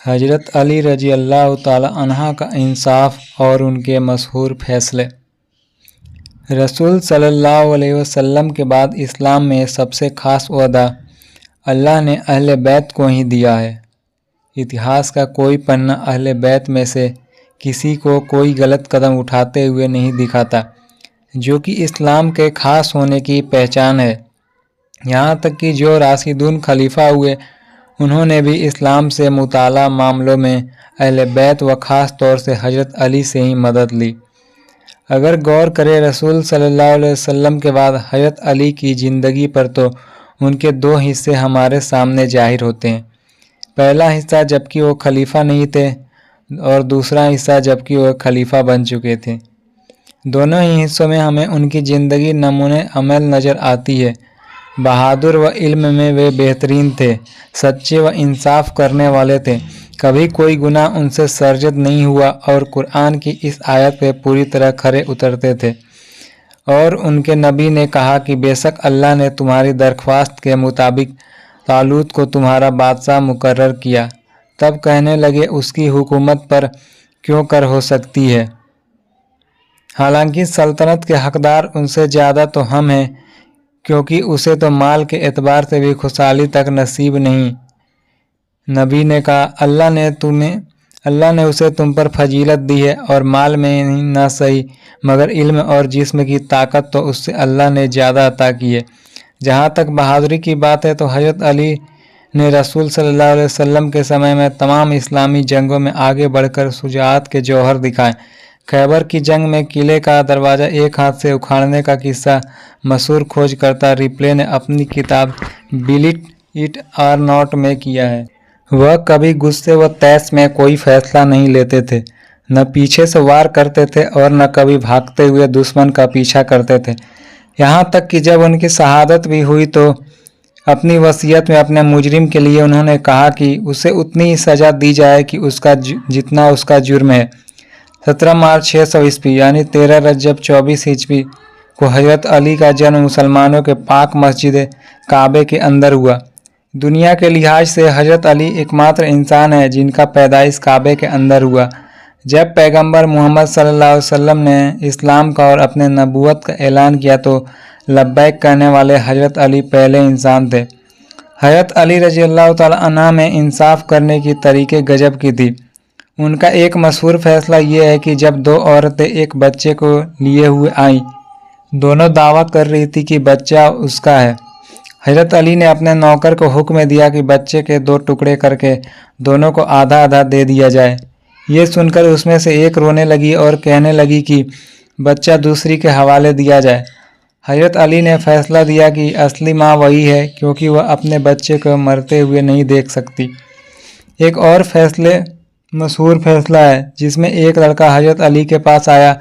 حضرت علی رضی اللہ تعالی عنہ کا انصاف اور ان کے مشہور فیصلے۔ رسول صلی اللہ علیہ وسلم کے بعد اسلام میں سب سے خاص عہدہ اللہ نے اہل بیت کو ہی دیا ہے۔ اتہاس کا کوئی پنہ اہل بیت میں سے کسی کو کوئی غلط قدم اٹھاتے ہوئے نہیں دکھاتا، جو کہ اسلام کے خاص ہونے کی پہچان ہے۔ یہاں تک کہ جو راشدون خلیفہ ہوئے انہوں نے بھی اسلام سے متعلق معاملوں میں اہل بیت و خاص طور سے حضرت علی سے ہی مدد لی۔ اگر غور کرے رسول صلی اللہ علیہ وسلم کے بعد حضرت علی کی زندگی پر تو ان کے دو حصے ہمارے سامنے ظاہر ہوتے ہیں۔ پہلا حصہ جبکہ وہ خلیفہ نہیں تھے اور دوسرا حصہ جبکہ وہ خلیفہ بن چکے تھے۔ دونوں ہی حصوں میں ہمیں ان کی زندگی نمونۂ عمل نظر آتی ہے۔ بہادر و علم میں وہ بہترین تھے، سچے و انصاف کرنے والے تھے، کبھی کوئی گناہ ان سے سرزد نہیں ہوا اور قرآن کی اس آیت پہ پوری طرح کھرے اترتے تھے۔ اور ان کے نبی نے کہا کہ بے شک اللہ نے تمہاری درخواست کے مطابق طالوت کو تمہارا بادشاہ مقرر کیا۔ تب کہنے لگے اس کی حکومت پر کیوں کر ہو سکتی ہے، حالانکہ سلطنت کے حقدار ان سے زیادہ تو ہم ہیں، کیونکہ اسے تو مال کے اعتبار سے بھی خوشحالی تک نصیب نہیں۔ نبی نے کہا اللہ نے اسے تم پر فضیلت دی ہے، اور مال میں نہ صحیح مگر علم اور جسم کی طاقت تو اس سے اللہ نے زیادہ عطا کی ہے۔ جہاں تک بہادری کی بات ہے تو حضرت علی نے رسول صلی اللہ علیہ وسلم کے سمے میں تمام اسلامی جنگوں میں آگے بڑھ کر شجاعت کے جوہر دکھائے۔ خیبر کی جنگ میں قلعے کا دروازہ ایک ہاتھ سے اکھاڑنے کا قصہ مشہور کھوج کرتا ریپلے نے اپنی کتاب بیلیٹ اٹ اور ناٹ میں کیا ہے۔ وہ کبھی غصے و تیش میں کوئی فیصلہ نہیں لیتے تھے، نہ پیچھے سے وار کرتے تھے اور نہ کبھی بھاگتے ہوئے دشمن کا پیچھا کرتے تھے۔ یہاں تک کہ جب ان کی شہادت بھی ہوئی تو اپنی وصیت میں اپنے مجرم کے لیے انہوں نے کہا کہ اسے اتنی ہی سزا دی جائے کہ جتنا اس کا جرم ہے۔ 17 مارچ 600 عیسوی یعنی 13 رجب 24 ہجری کو حضرت علی کا جنم مسلمانوں کے پاک مسجد کعبے کے اندر ہوا۔ دنیا کے لحاظ سے حضرت علی ایک ماتر انسان ہے جن کا پیدائش کعبے کے اندر ہوا۔ جب پیغمبر محمد صلی اللہ علیہ وسلم نے اسلام کا اور اپنے نبوت کا اعلان کیا تو لبیک کہنے والے حضرت علی پہلے انسان تھے۔ حضرت علی رضی اللہ تعالی عنہ میں انصاف کرنے کی طریقے غضب کی تھی۔ ان کا ایک مشہور فیصلہ یہ ہے کہ جب دو عورتیں ایک بچے کو لیے ہوئے آئیں، دونوں دعویٰ کر رہی تھی کہ بچہ اس کا ہے۔ حضرت علی نے اپنے نوکر کو حکم دیا کہ بچے کے 2 ٹکڑے کر کے دونوں کو آدھا آدھا دے دیا جائے۔ یہ سن کر اس میں سے ایک رونے لگی اور کہنے لگی کہ بچہ دوسری کے حوالے دیا جائے۔ حضرت علی نے فیصلہ دیا کہ اصلی ماں وہی ہے، کیونکہ وہ اپنے بچے کو مرتے ہوئے نہیں دیکھ سکتی۔ ایک اور مشہور فیصلہ ہے جس میں ایک لڑکا حضرت علی کے پاس آیا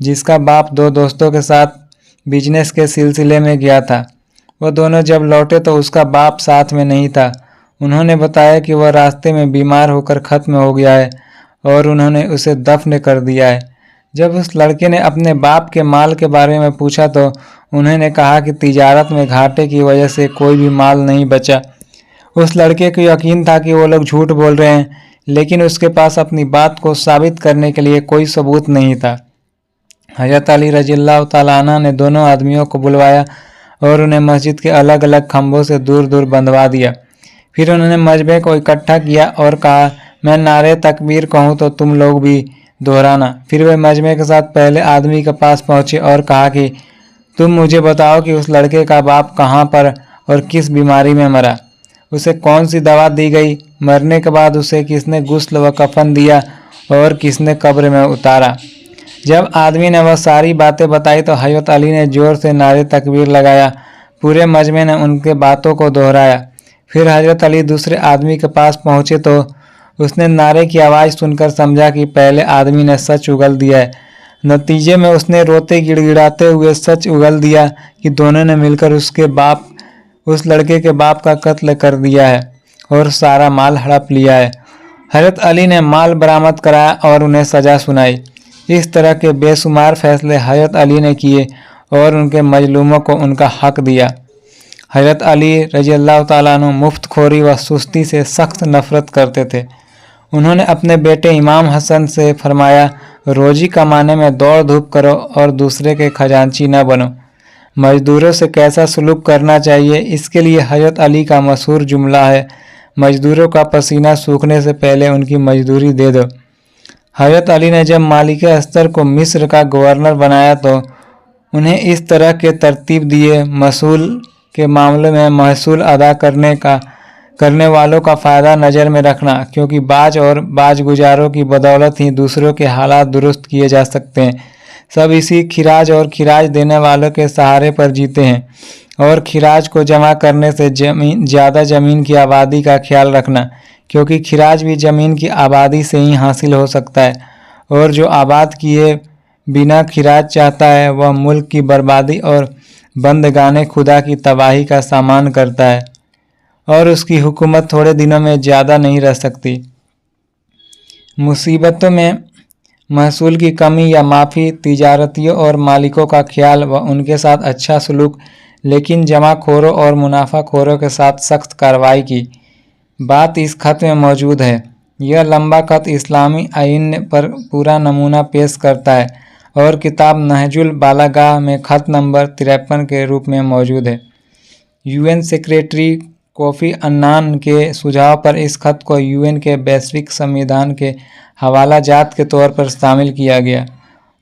جس کا باپ 2 دوستوں کے ساتھ بزنس کے سلسلے میں گیا تھا۔ وہ دونوں جب لوٹے تو اس کا باپ ساتھ میں نہیں تھا۔ انہوں نے بتایا کہ وہ راستے میں بیمار ہو کر ختم ہو گیا ہے اور انہوں نے اسے دفن کر دیا ہے۔ جب اس لڑکے نے اپنے باپ کے مال کے بارے میں پوچھا تو انہوں نے کہا کہ تجارت میں گھاٹے کی وجہ سے کوئی بھی مال نہیں بچا۔ اس لڑکے کو یقین تھا کہ وہ لوگ جھوٹ بول رہے ہیں، لیکن اس کے پاس اپنی بات کو ثابت کرنے کے لیے کوئی ثبوت نہیں تھا۔ حضرت علی رضی اللہ تعالیٰ عنہ نے دونوں آدمیوں کو بلوایا اور انہیں مسجد کے الگ الگ کھمبوں سے دور دور بندھوا دیا۔ پھر انہوں نے مجمع کو اکٹھا کیا اور کہا میں نعرے تکبیر کہوں تو تم لوگ بھی دہرانا۔ پھر وہ مجمع کے ساتھ پہلے آدمی کے پاس پہنچے اور کہا کہ تم مجھے بتاؤ کہ اس لڑکے کا باپ کہاں پر اور کس بیماری میں مرا، اسے کون سی دوا دی گئی، مرنے کے بعد اسے کس نے غسل و کفن دیا اور کس نے قبر میں اتارا۔ جب آدمی نے وہ ساری باتیں بتائی تو حضرت علی نے زور سے نعرے تکبیر لگایا۔ پورے مجمع نے ان کے باتوں کو دہرایا۔ پھر حضرت علی دوسرے آدمی کے پاس پہنچے تو اس نے نعرے کی آواز سن کر سمجھا کہ پہلے آدمی نے سچ اگل دیا ہے۔ نتیجے میں اس نے روتے گڑ گڑاتے ہوئے سچ اگل دیا کہ دونوں نے مل کر اس لڑکے کے باپ کا قتل کر دیا ہے اور سارا مال ہڑپ لیا ہے۔ حضرت علی نے مال برآمد کرایا اور انہیں سزا سنائی۔ اس طرح کے بے شمار فیصلے حضرت علی نے کیے اور ان کے مظلوموں کو ان کا حق دیا۔ حضرت علی رضی اللہ تعالیٰ عنہ مفت خوری و سستی سے سخت نفرت کرتے تھے۔ उन्होंने अपने बेटे इमाम हसन से फरमाया, रोजी कमाने में दौड़ धूप करो और दूसरे के खजांची न बनो। मजदूरों से कैसा सलूक करना चाहिए, इसके लिए हजरत अली का मशहूर जुमला है, मजदूरों का पसीना सूखने से पहले उनकी मजदूरी दे दो। हजरत अली ने जब मालिक अस्तर को मिस्र का गवर्नर बनाया तो उन्हें इस तरह के तरतीब दिए, महसूल के मामले में महसूल अदा करने वालों का फ़ायदा नज़र में रखना, क्योंकि बाज और बाजगुजारों की बदौलत ही दूसरों के हालात दुरुस्त किए जा सकते हैं। सब इसी खिराज और खिराज देने वालों के सहारे पर जीते हैं, और खिराज को जमा करने से ज़्यादा ज़मीन की आबादी का ख्याल रखना, क्योंकि खिराज भी ज़मीन की आबादी से ही हासिल हो सकता है, और जो आबाद किए बिना खिराज चाहता है वह मुल्क की बर्बादी और बंदगाने खुदा की तबाही का सामान करता है, और उसकी हुकूमत थोड़े दिनों में ज़्यादा नहीं रह सकती। मुसीबतों में महसूल की कमी या माफ़ी, तिजारतियों और मालिकों का ख्याल व उनके साथ अच्छा सलूक, लेकिन जमाखोरों और मुनाफाखोरों के साथ सख्त कार्रवाई की बात इस खत में मौजूद है। यह लंबा खत इस्लामी आईन पर पूरा नमूना पेश करता है और किताब नहजुल बालागाह में खत नंबर 53 के रूप में मौजूद है। यूएन सेक्रेटरी कोफी अन्नान के सुझाव पर इस खत को यूएन के वैश्विक संविधान के हवाला जात के तौर पर शामिल किया गया।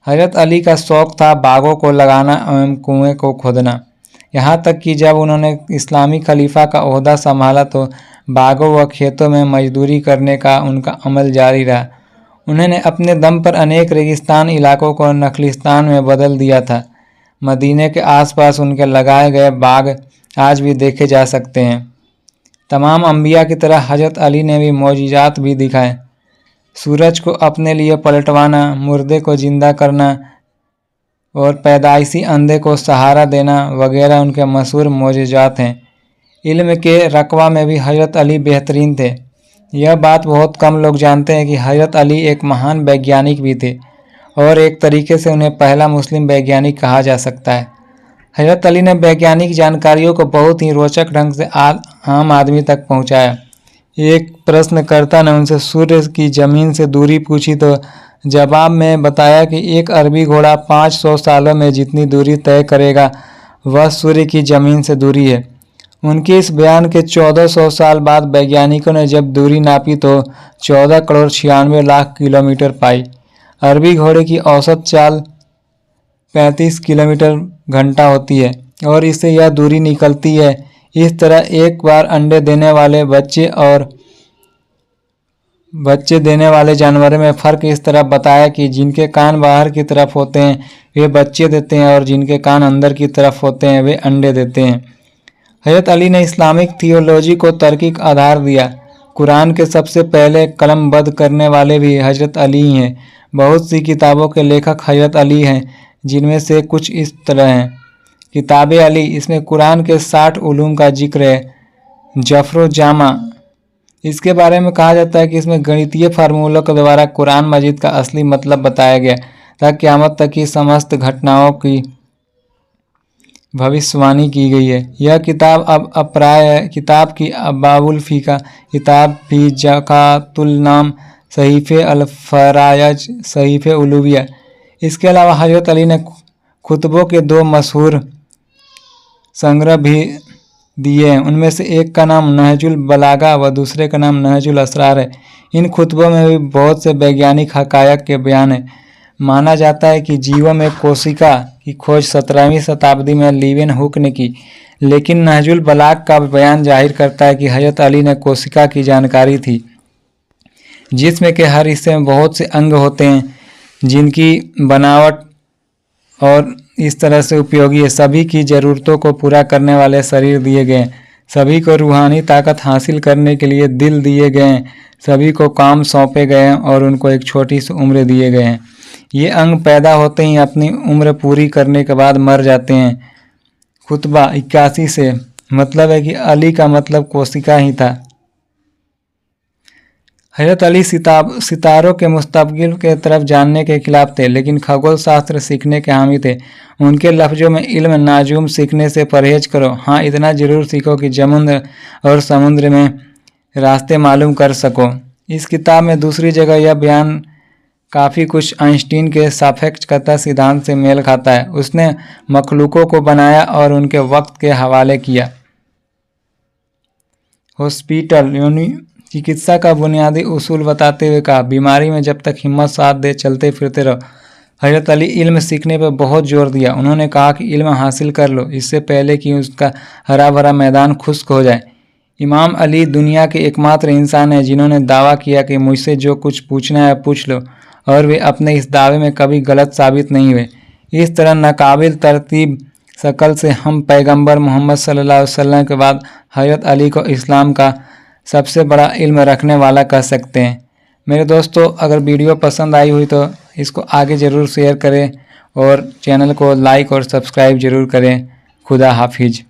हजरत अली का शौक़ था बागों को लगाना एवं कुएं को खोदना, यहाँ तक कि जब उन्होंने इस्लामी खलीफा का ओहदा संभाला तो बागों व खेतों में मजदूरी करने का उनका अमल जारी रहा। उन्होंने अपने दम पर अनेक रेगिस्तान इलाकों को नखलिस्तान में बदल दिया था। मदीने के आसपास उनके लगाए गए बाग आज भी देखे जा सकते हैं। तमाम अंबिया की तरह हजरत अली ने भी मौजिज़ात भी दिखाए। सूरज को अपने लिए पलटवाना, मुर्दे को जिंदा करना और पैदाइशी अंधे को सहारा देना वगैरह उनके मशहूर मौजिज़ात हैं। इल्म के रकबा में भी हजरत अली बेहतरीन थे। यह बात बहुत कम लोग जानते हैं कि हजरत अली एक महान वैज्ञानिक भी थे और एक तरीके से उन्हें पहला मुस्लिम वैज्ञानिक कहा जा सकता है। हजरत अली ने वैज्ञानिक जानकारियों को बहुत ही रोचक ढंग से आम आदमी तक पहुंचाया। एक प्रश्नकर्ता ने उनसे सूर्य की ज़मीन से दूरी पूछी तो जवाब में बताया कि एक अरबी घोड़ा 500 सालों में जितनी दूरी तय करेगा वह सूर्य की ज़मीन से दूरी है। उनके इस बयान के 1400 साल बाद वैज्ञानिकों ने जब दूरी नापी तो 14 करोड़ 96 लाख किलोमीटर पाई। अरबी घोड़े की औसत चाल 35 किलोमीटर घंटा होती है और इससे यह दूरी निकलती है। इस तरह एक बार अंडे देने वाले बच्चे और बच्चे देने वाले जानवरों में फ़र्क इस तरह बताया कि जिनके कान बाहर की तरफ होते हैं वे बच्चे देते हैं और जिनके कान अंदर की तरफ होते हैं वे अंडे देते हैं। हजरत अली ने इस्लामिक थियोलॉजी को तार्किक आधार दिया। कुरान के सबसे पहले कलमबद्ध करने वाले भी हजरत अली ही हैं। बहुत सी किताबों के लेखक हजरत अली हैं, जिनमें से कुछ इस तरह हैं। किताब अली, इसमें कुरान के 60 उलूम का जिक्र है। जफर जामा, इसके बारे में कहा जाता है कि इसमें गणितीय फार्मूलों के द्वारा कुरान मजीद का असली मतलब बताया गया ताकि क़यामत तक की समस्त घटनाओं की भविष्यवाणी की गई है। यह किताब अब अप्राय है। किताब की अबाबुल फ़िका किताब भी ज़कातुल नाम, सहीफ़े अल फ़रायज, सहीफ़े उलूविया। इसके अलावा हजरत अली ने खुतबों के 2 मशहूर संग्रह भी दिए हैं। उनमें से एक का नाम नहजुल बलागा व दूसरे का नाम नहजुल असरार है। इन खुतबों में भी बहुत से वैज्ञानिक हक़ायक़ के बयान हैं। माना जाता है कि जीवों में कोशिका की खोज 17वीं शताब्दी में लीवेन हुक ने की, लेकिन नहजुल बलाग का बयान जाहिर करता है कि हजरत अली ने कोशिका की जानकारी थी, जिसमें के हर हिस्से में बहुत से अंग होते हैं जिनकी बनावट और इस तरह से उपयोगी है। सभी की ज़रूरतों को पूरा करने वाले शरीर दिए गए हैं। सभी को रूहानी ताकत हासिल करने के लिए दिल दिए गए हैं। सभी को काम सौंपे गए हैं और उनको एक छोटी सी उम्र दिए गए हैं। ये अंग पैदा होते ही अपनी उम्र पूरी करने के बाद मर जाते हैं। खुतबा 81 से मतलब है कि अली का मतलब कोशिका ही था। हजरत अली सितारों के मुस्तकबिल के तरफ जानने के खिलाफ थे, लेकिन खगोल शास्त्र सीखने के हामी थे। उनके लफ्ज़ों में इल्म नाजूम सीखने से परहेज करो। हाँ, इतना ज़रूर सीखो कि जमुंद्र और समुद्र में रास्ते मालूम कर सको। इस किताब में दूसरी जगह यह बयान काफ़ी कुछ आइंस्टीन के सापेक्षता सिद्धांत से मेल खाता है। उसने मखलूकों को बनाया और उनके वक्त के हवाले किया। हॉस्पिटल यानी चिकित्सा का बुनियादी उसूल बताते हुए कहा, बीमारी में जब तक हिम्मत साथ दे चलते फिरते रहो। हज़रत अली इल्म सीखने पर बहुत जोर दिया। उन्होंने कहा कि इल्म हासिल कर लो इससे पहले कि उसका हरा भरा मैदान खुश्क हो जाए। इमाम अली दुनिया के एकमात्र इंसान हैं जिन्होंने दावा किया कि मुझसे जो कुछ पूछना है पूछ लो, और वे अपने इस दावे में कभी गलत साबित नहीं हुए। इस तरह नाकाबिल तरतीब शक्ल से हम पैगंबर मोहम्मद सल्लल्लाहु अलैहि वसल्लम के बाद हज़रत अली को इस्लाम का सबसे बड़ा इल्म रखने वाला कह सकते हैं। मेरे दोस्तों, अगर वीडियो पसंद आई हुई तो इसको आगे ज़रूर शेयर करें और चैनल को लाइक और सब्सक्राइब ज़रूर करें। खुदा हाफिज।